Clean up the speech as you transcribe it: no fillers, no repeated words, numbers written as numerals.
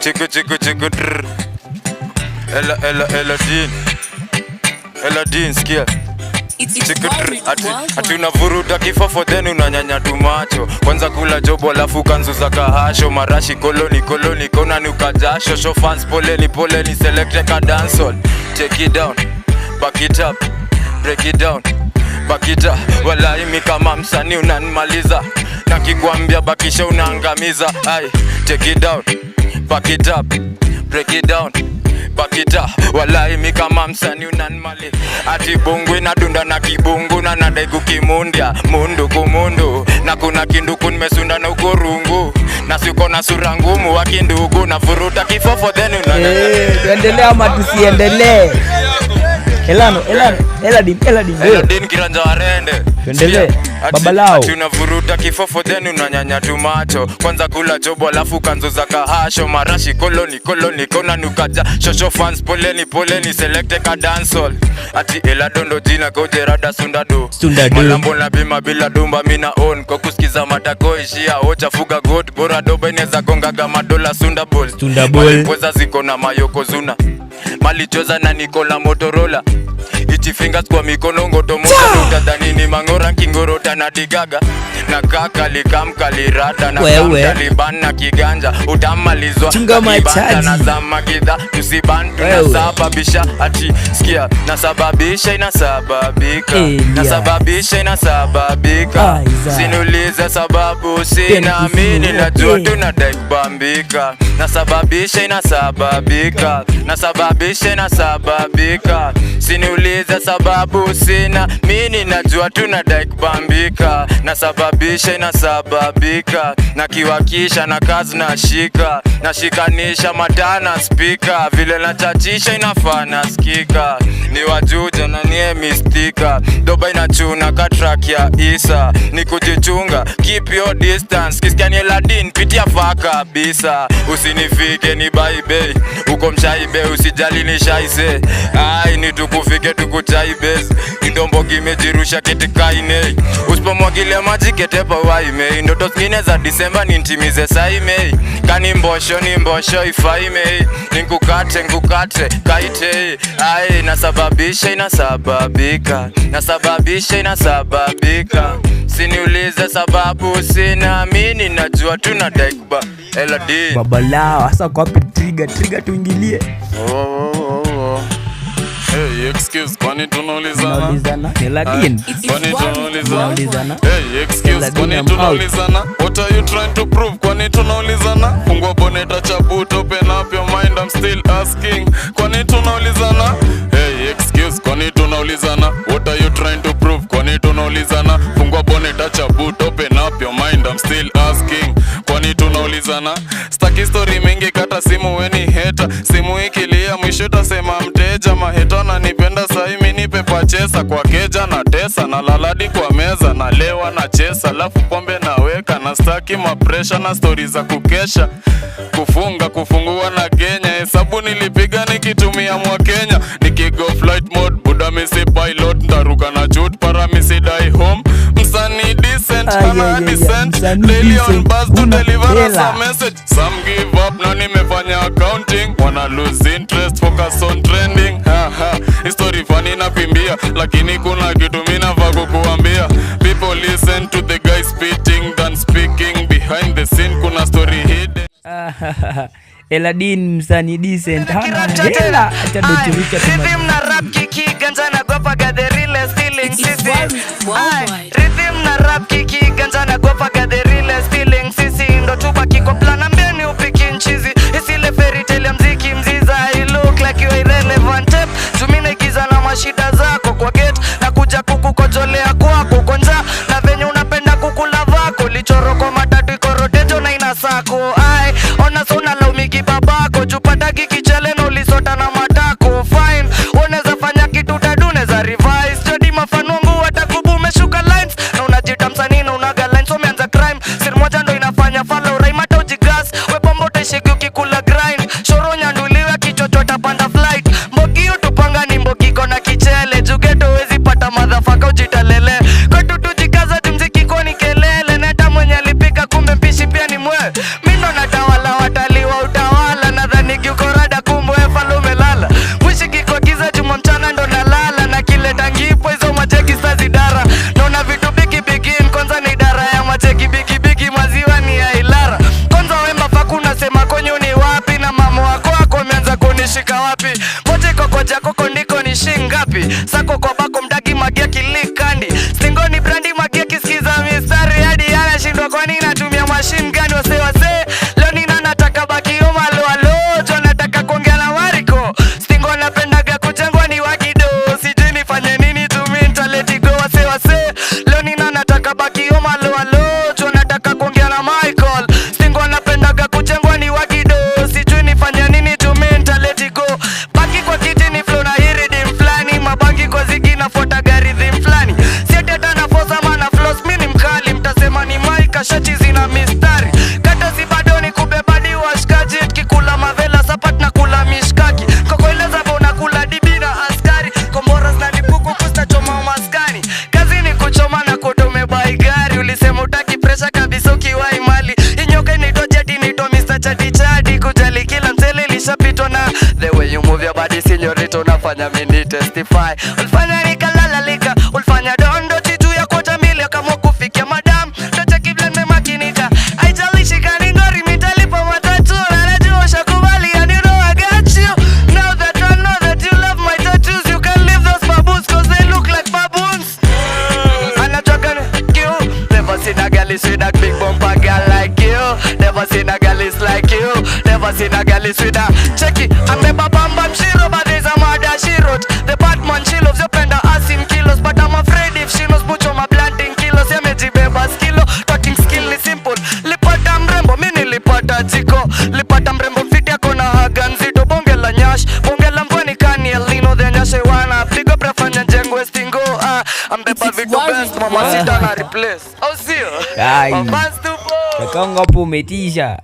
chiku chiku chiku drr. Eladin skia ati unavuruta kifofo then unanyanya tumacho. Kwanza kula jobo alafu kanzuza kahasho. Marashi koloni kona nuka jasho. Show fans poleni select a dancehall. Take it down, back it up, break it down, back it up. Walai mi kama msanii unanimaliza. Nakikwambia bakisha unaangamiza. Ay, take it down, back it up, break it down, back it up. Walai mi kama msanii unanimaliza. Ati bungu inadunda na kibungu na nadegu kimundia. Mundu kumundu na kuna kinduku nimesunda na ukorungu. Na siko na sura ngumu wa kindugu. Na furuta kifofo then tuendelee ama tusiendelee? Eladin kiranja warende. Tuendelee babalao. Ati unavuruta kifofo then unanyanya tumacho. Kwanza kula jobo alafu kanzuza kahasho. Marashi koloni kona nukaja. Shosho fans poleni select a dancehall. Ati eladondo jina koje rada sundado. Malambo na bima bila dumba mina on. Kwa kusikiza matako ishia ocha fuga god. Bora doba ineza kongaga madola sundaball. Malipoza ziko na mayoko zuna. Malichoza na Nikola Motorola. Iti fingers kwa mikono ngoto moja. Utadhani ni mangora kingorota na digaga. Na kaka likamkali rada. Na kamtaliban na kiganja. Utamalizwa kibanda na zama gidha. Tusibantu nasababisha. Ati skia nasababisha inasababika. Nasababisha inasababika. Sinulize sababu sina mini. Najua tunadai kubambika. Nasababisha inasababika. Nasababisha inasababika. Sinulize sababu sina mini. Najua tunadai kubambika. Nasababisha inasababika. Na kiwakisha na kazi na shika. Na shikanisha matana speaker. Vile na chachisha inafana skika. Ni wajuja na nie mistika. Doba inachuna katrack ya Isa. Ni kujichunga keep your distance. Kisikia ni Eladin pitia faka kabisa. Usinifike ni baibe. Uko mshaibe usijali ni shaise. Ai ni tukufike tukuchaibez. Indombo kimejirusha kitikaine. Usipomwagilia maji ketepa waime. Ndoto zingine za Disemba nintimize saime. Kani mbosho ni mbosho ifaime. Nkukate kaite. Ai nasababisha inasababika. Nasababisha inasababika. Siniulize sababu sina mini. Najua tunadai kuba Eladin babalao. Asa kwa trigger tuingilie. Hey, excuse, kwani tunaulizana? Eladin kwani tunaulizana? Hey, excuse, kwani tunaulizana? What are you trying to prove? Kwani tunaulizana? Fungua boneta cha boot, open up your mind, I'm still asking. Kwani tunaulizana? Hey, excuse, kwani tunaulizana? What are you trying to prove? Kwani tunaulizana? Fungua boneta cha boot, open up your mind, I'm still asking. Kwani tunaulizana? Staki story mingi kata simu weni heta. Simu ikilia mwisho tasema mteja. Maheta na nipenda sahi mini pepa chesa. Kwa keja na tesa na laladi kwa meza. Na lewa na chesa lafu pombe na weka. Na staki mapresha na story za kukesha. Kufungua na Kenya. Hesabu nilipiga nikitumia mwa Kenya. Nikigo flight mode buda misi pilot. Ndaruka na jute para misi die home. Msani decent ana decent. Daily on bus to deliver us a message. Some give up na nimefanya accounting. Wanna lose interest focus on trending. History funny na pimbia. Lakini kuna kitu mina vago kuambia. People listen to the guy spitting than speaking. Behind the scene kuna story hidden. Eladin msani decent. Hela acha ndo chirika rhythm na rap kiki ganja na gopa ga the real stealing sisi. Rhythm na rap kiki ganja na gopa ga the real stealing sisi. Ndo tubaki kwa plan ambeni upiki nchizi. Isile fairy tale ya mziki mziza. I look like you are irrelevant tape. Tumine giza na mashida zako kwa gate. Na kuja kukukojolea kwako konja. Na venye unapenda kukula vako. Lichoro kwa matatu ikorotejo na inasako. Ai ona sona laumiki babako. Chupataki kichele na ulisota na matako. Fine uneza fanya kitu tadune za revise. Jadi mafanungu watakubu umeshuka lines. Na unajita msanii na unaga lines. Umeanza crime siri moja ndo inafanya follow rhyme hata ujigas. Wepombo utashiki ukikula grind. Shoronya nduliwe kichocho tapanda flight. Mbogi utupanga ni mbogi kona kichele. Jugeto wezi pata motherfucker ujitalele. Kwa tutujikaza jumziki kwa ni kelele. Neta mwenye alipika kumbe mpishi pia ni mwe. Mindo natawala wataliwa utawala. Na chati chati kujali kila mtele lishapitwa na the way you move your body señorita unafanya mimi testify. Ulifanya nikalalalika, ulifanya dondo chitu ya kota mili kama kufikia madam. Tacha kibla nimemakinika, haijalishi kani ngori mitalipa matatu. Anajua shakubali and you know I got you. Now that I know that you love my tattoos, you can leave those baboons cause they look like baboons. Anatoka you, never seen a girl is with a big bumper girl like you. Never seen a girl is like you. Never seen a girl is with a check it. I'm a bam bam shiro, but there's a murder she wrote. The Batman she loves your penda ass in kilos, but I'm afraid if she knows mucho my planting kilos. Ya mejibeba skilo, talking skill is simple. Lipata mrembo, mini lipata jiko. Lipata mrembo fiti yako na haga nzito. Bonge la nyash, bonge la mvani kani elino. The nyashe wana, pigo prefanya njengwe stingo. Ambeba vitu best, mama sita na replace. Oh sio, Ai. mama stupo. Kakangu hapo umetisha.